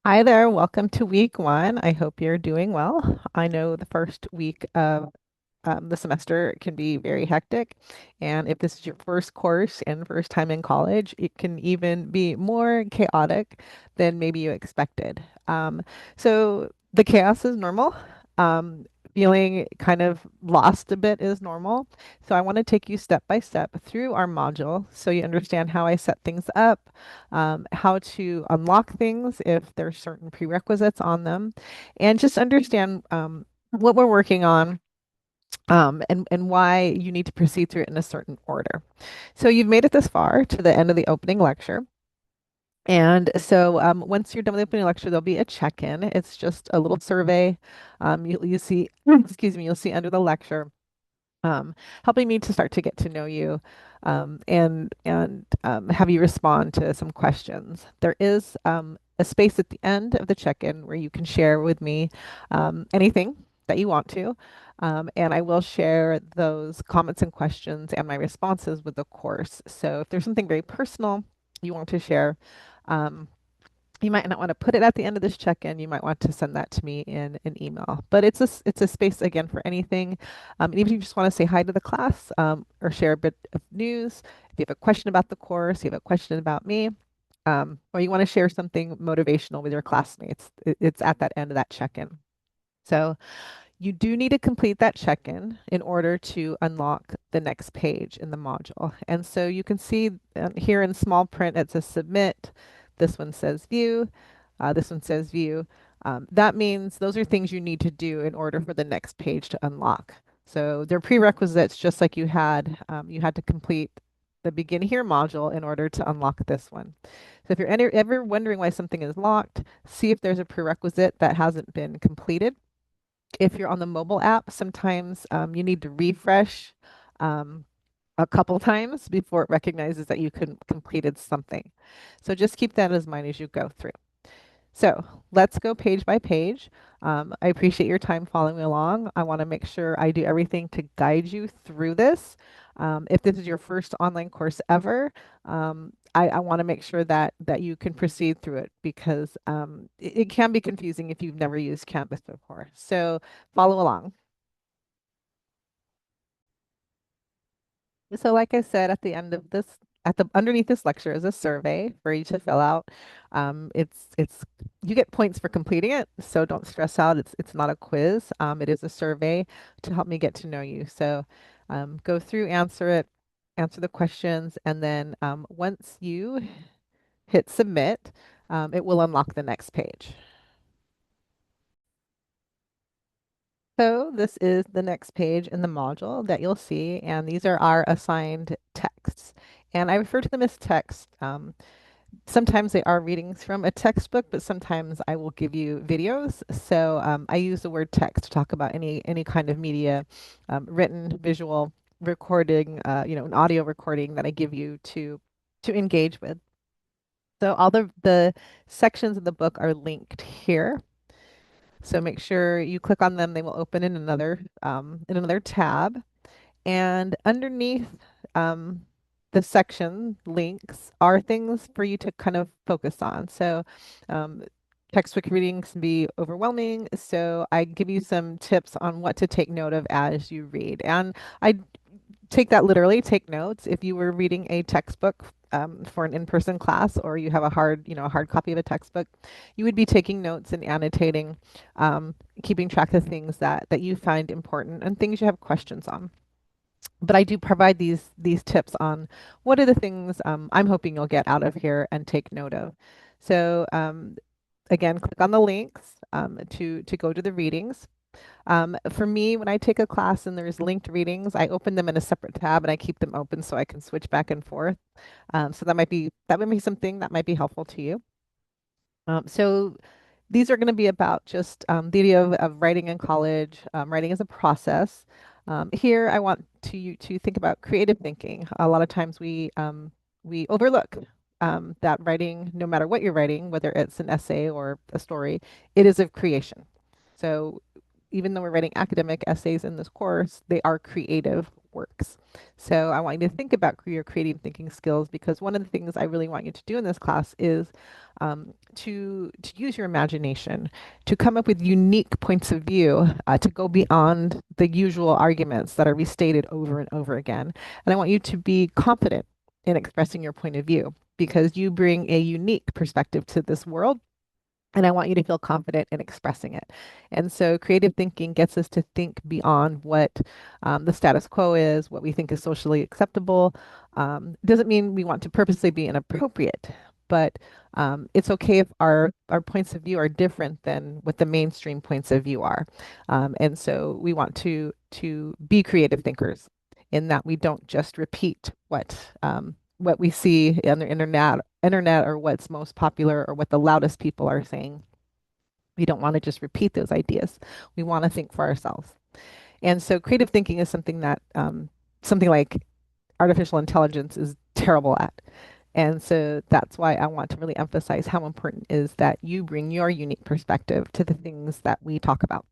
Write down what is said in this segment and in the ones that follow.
Hi there, welcome to week one. I hope you're doing well. I know the first week of the semester can be very hectic, and if this is your first course and first time in college, it can even be more chaotic than maybe you expected. So the chaos is normal. Um, Feeling kind of lost a bit is normal. So I want to take you step by step through our module so you understand how I set things up, how to unlock things if there's certain prerequisites on them, and just understand what we're working on, and why you need to proceed through it in a certain order. So you've made it this far to the end of the opening lecture. And so once you're done with the opening lecture, there'll be a check-in. It's just a little survey. You see, excuse me, you'll see under the lecture, um, helping me to start to get to know you, and have you respond to some questions. There is a space at the end of the check-in where you can share with me anything that you want to. And I will share those comments and questions and my responses with the course. So if there's something very personal you want to share, um, you might not want to put it at the end of this check-in. You might want to send that to me in an email. But it's a space again for anything. And even if you just want to say hi to the class, or share a bit of news, if you have a question about the course, you have a question about me, or you want to share something motivational with your classmates, it's at that end of that check-in. So you do need to complete that check-in in order to unlock the next page in the module. And so you can see here in small print, it says submit. This one says view. This one says view. That means those are things you need to do in order for the next page to unlock. So they're prerequisites, just like you had to complete the begin here module in order to unlock this one. So if you're ever wondering why something is locked, see if there's a prerequisite that hasn't been completed. If you're on the mobile app, sometimes you need to refresh um, a couple times before it recognizes that you completed something. So just keep that in mind as you go through. So let's go page by page. I appreciate your time following along. I want to make sure I do everything to guide you through this. If this is your first online course ever, I want to make sure that you can proceed through it because it can be confusing if you've never used Canvas before. So follow along. So like I said, at the end of this, at the underneath this lecture is a survey for you to fill out. It's you get points for completing it, so don't stress out. It's not a quiz. It is a survey to help me get to know you. So go through, answer it, answer the questions, and then once you hit submit, it will unlock the next page. So this is the next page in the module that you'll see, and these are our assigned texts. And I refer to them as text. Sometimes they are readings from a textbook, but sometimes I will give you videos. So I use the word text to talk about any kind of media, written, visual, recording, an audio recording that I give you to engage with. So all the sections of the book are linked here. So make sure you click on them. They will open in another tab. And underneath the section links are things for you to kind of focus on. So um, textbook readings can be overwhelming. So I give you some tips on what to take note of as you read. And I take that literally, take notes. If you were reading a textbook for an in-person class, or you have a hard copy of a textbook, you would be taking notes and annotating, keeping track of things that you find important and things you have questions on. But I do provide these tips on what are the things I'm hoping you'll get out of here and take note of. So again, click on the links to go to the readings. For me, when I take a class and there's linked readings, I open them in a separate tab and I keep them open so I can switch back and forth. So that might be something that might be helpful to you. So these are going to be about just the idea of writing in college, writing as a process. Here, I want you to think about creative thinking. A lot of times we overlook that writing, no matter what you're writing, whether it's an essay or a story, it is of creation. So even though we're writing academic essays in this course, they are creative works. So I want you to think about your creative thinking skills because one of the things I really want you to do in this class is to use your imagination, to come up with unique points of view, to go beyond the usual arguments that are restated over and over again. And I want you to be confident in expressing your point of view because you bring a unique perspective to this world and I want you to feel confident in expressing it. And so creative thinking gets us to think beyond what the status quo is, what we think is socially acceptable. Doesn't mean we want to purposely be inappropriate, but it's okay if our points of view are different than what the mainstream points of view are. And so we want to be creative thinkers in that we don't just repeat what we see on the internet or what's most popular or what the loudest people are saying. We don't want to just repeat those ideas. We want to think for ourselves. And so creative thinking is something that something like artificial intelligence is terrible at. And so that's why I want to really emphasize how important it is that you bring your unique perspective to the things that we talk about.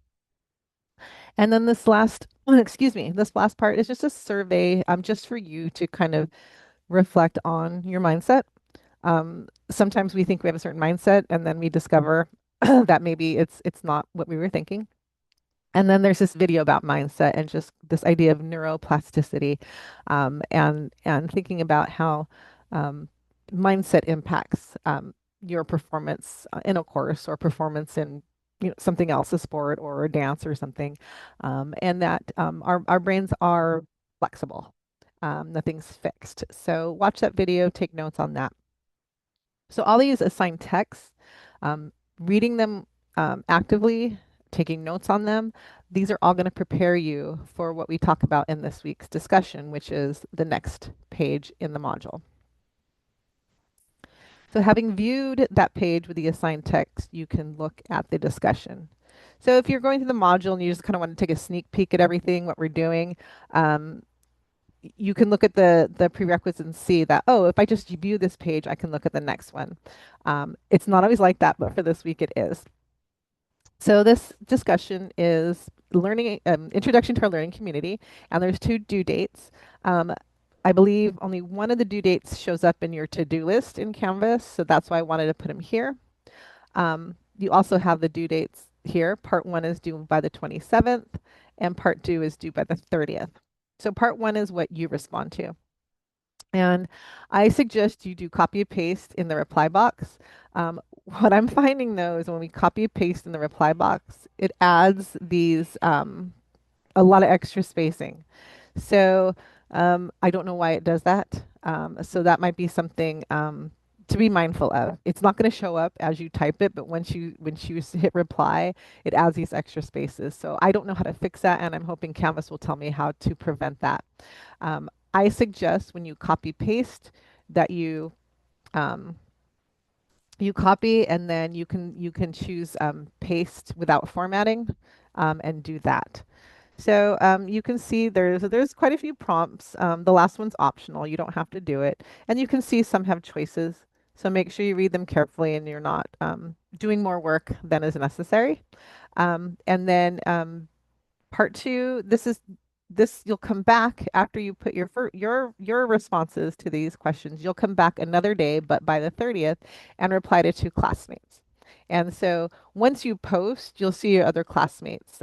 And then this last part is just a survey just for you to kind of reflect on your mindset. Sometimes we think we have a certain mindset and then we discover that maybe it's not what we were thinking. And then there's this video about mindset and just this idea of neuroplasticity, and thinking about how um, mindset impacts your performance in a course or performance in something else, a sport or a dance or something, and that our brains are flexible. Nothing's fixed. So watch that video, take notes on that. So all these assigned texts, um, reading them actively, taking notes on them, these are all going to prepare you for what we talk about in this week's discussion, which is the next page in the module. So having viewed that page with the assigned text, you can look at the discussion. So if you're going through the module and you just kind of want to take a sneak peek at everything, what we're doing, you can look at the prerequisites and see that, oh, if I just view this page, I can look at the next one. It's not always like that, but for this week it is. So this discussion is learning introduction to our learning community, and there's two due dates. I believe only one of the due dates shows up in your to-do list in Canvas, so that's why I wanted to put them here. You also have the due dates here. Part 1 is due by the 27th, and Part 2 is due by the 30th. So Part 1 is what you respond to. And I suggest you do copy paste in the reply box. What I'm finding though is when we copy paste in the reply box, it adds these a lot of extra spacing. So I don't know why it does that. So that might be something to be mindful of. It's not going to show up as you type it, but once you hit reply, it adds these extra spaces. So I don't know how to fix that, and I'm hoping Canvas will tell me how to prevent that. I suggest when you copy paste that um, you copy and then you can choose paste without formatting and do that. So you can see there's quite a few prompts. The last one's optional. You don't have to do it. And you can see some have choices. So make sure you read them carefully and you're not doing more work than is necessary. And then Part 2, this you'll come back after you put your responses to these questions. You'll come back another day, but by the 30th, and reply to two classmates. And so once you post, you'll see your other classmates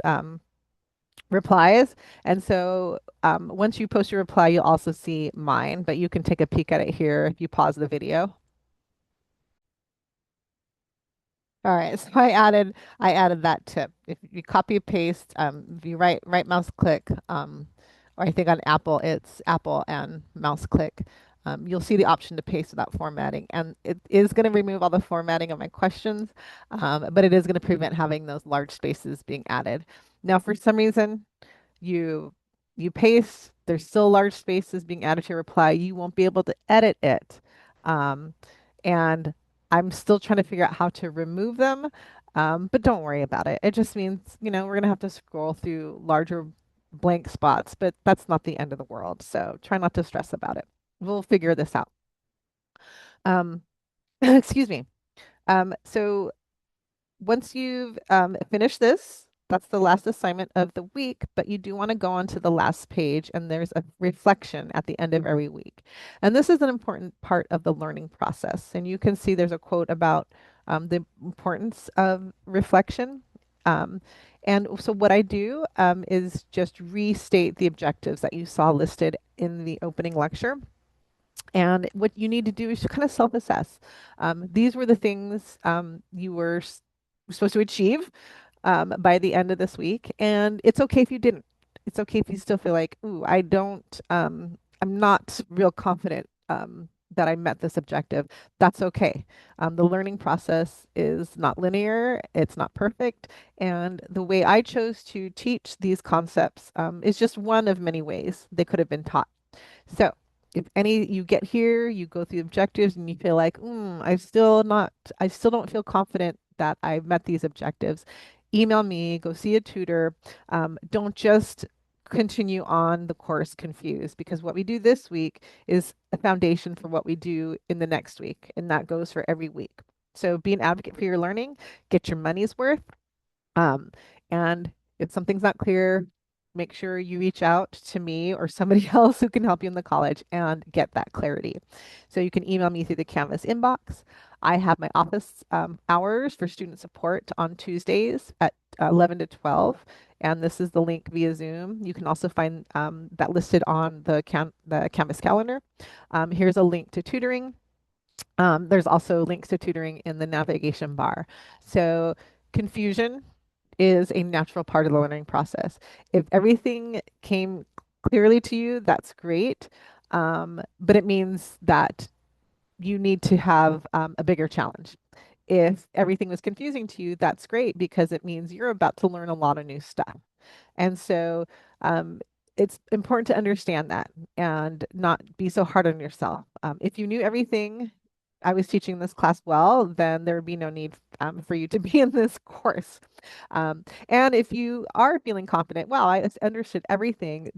replies. And so once you post your reply, you'll also see mine, but you can take a peek at it here if you pause the video. All right, so I added that tip. If you copy paste, if you right mouse click, or I think on Apple it's Apple and mouse click, you'll see the option to paste without formatting, and it is going to remove all the formatting of my questions, but it is going to prevent having those large spaces being added. Now, for some reason, you you paste, there's still large spaces being added to your reply. You won't be able to edit it, um, and I'm still trying to figure out how to remove them, but don't worry about it. It just means, we're going to have to scroll through larger blank spots, but that's not the end of the world. So try not to stress about it. We'll figure this out. Um, excuse me. So once you've finished this, That's the last assignment of the week, but you do want to go on to the last page and there's a reflection at the end of every week. And this is an important part of the learning process. And you can see there's a quote about the importance of reflection. Um, and so what I do is just restate the objectives that you saw listed in the opening lecture. And what you need to do is to kind of self-assess. These were the things you were supposed to achieve by the end of this week. And it's okay if you didn't. It's okay if you still feel like, ooh, I'm not real confident that I met this objective. That's okay. The learning process is not linear, it's not perfect. And the way I chose to teach these concepts is just one of many ways they could have been taught. So if any you get here, you go through objectives and you feel like, I still don't feel confident that I've met these objectives, email me, go see a tutor. Don't just continue on the course confused because what we do this week is a foundation for what we do in the next week, and that goes for every week. So be an advocate for your learning, get your money's worth. Um, and if something's not clear, make sure you reach out to me or somebody else who can help you in the college and get that clarity. So you can email me through the Canvas inbox. I have my office hours for student support on Tuesdays at 11 to 12. And this is the link via Zoom. You can also find that listed on the Canvas calendar. Here's a link to tutoring. There's also links to tutoring in the navigation bar. So confusion is a natural part of the learning process. If everything came clearly to you, that's great. But it means that you need to have a bigger challenge. If everything was confusing to you, that's great because it means you're about to learn a lot of new stuff. And so um, it's important to understand that and not be so hard on yourself. If you knew everything I was teaching this class well, then there would be no need for you to be in this course. And if you are feeling confident, well, I understood everything,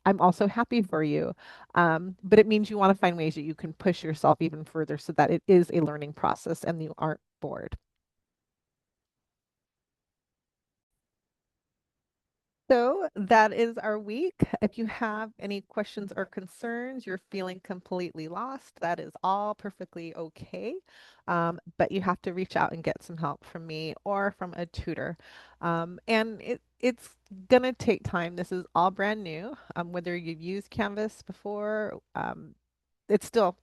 I'm also happy for you. But it means you want to find ways that you can push yourself even further so that it is a learning process and you aren't bored. So that is our week. If you have any questions or concerns, you're feeling completely lost, that is all perfectly okay. But you have to reach out and get some help from me or from a tutor. And it's gonna take time. This is all brand new. Whether you've used Canvas before, it's still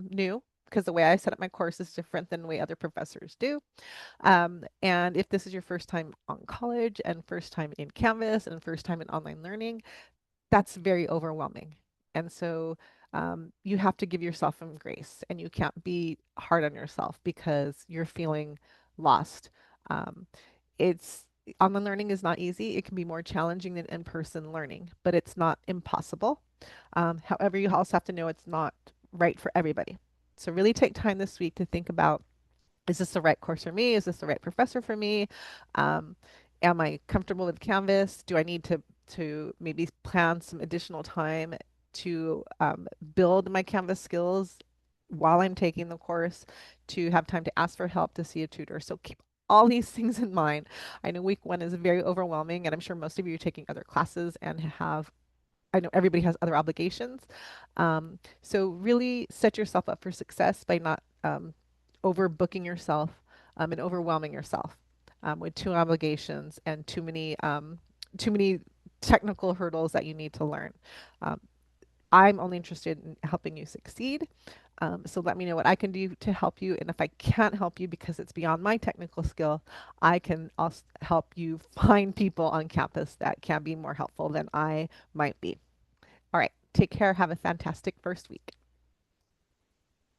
new because the way I set up my course is different than the way other professors do. And if this is your first time on college and first time in Canvas and first time in online learning, that's very overwhelming. And so you have to give yourself some grace and you can't be hard on yourself because you're feeling lost. Um, it's Online learning is not easy. It can be more challenging than in-person learning, but it's not impossible. However, you also have to know it's not right for everybody. So really take time this week to think about, is this the right course for me? Is this the right professor for me? Um, am I comfortable with Canvas? Do I need to maybe plan some additional time to build my Canvas skills while I'm taking the course, to have time to ask for help, to see a tutor? So keep all these things in mind. I know week one is very overwhelming, and I'm sure most of you are taking other classes and I know everybody has other obligations. So really set yourself up for success by not overbooking yourself and overwhelming yourself with two obligations and too many technical hurdles that you need to learn. Um, I'm only interested in helping you succeed. So let me know what I can do to help you. And if I can't help you because it's beyond my technical skill, I can also help you find people on campus that can be more helpful than I might be. All right, take care. Have a fantastic first week.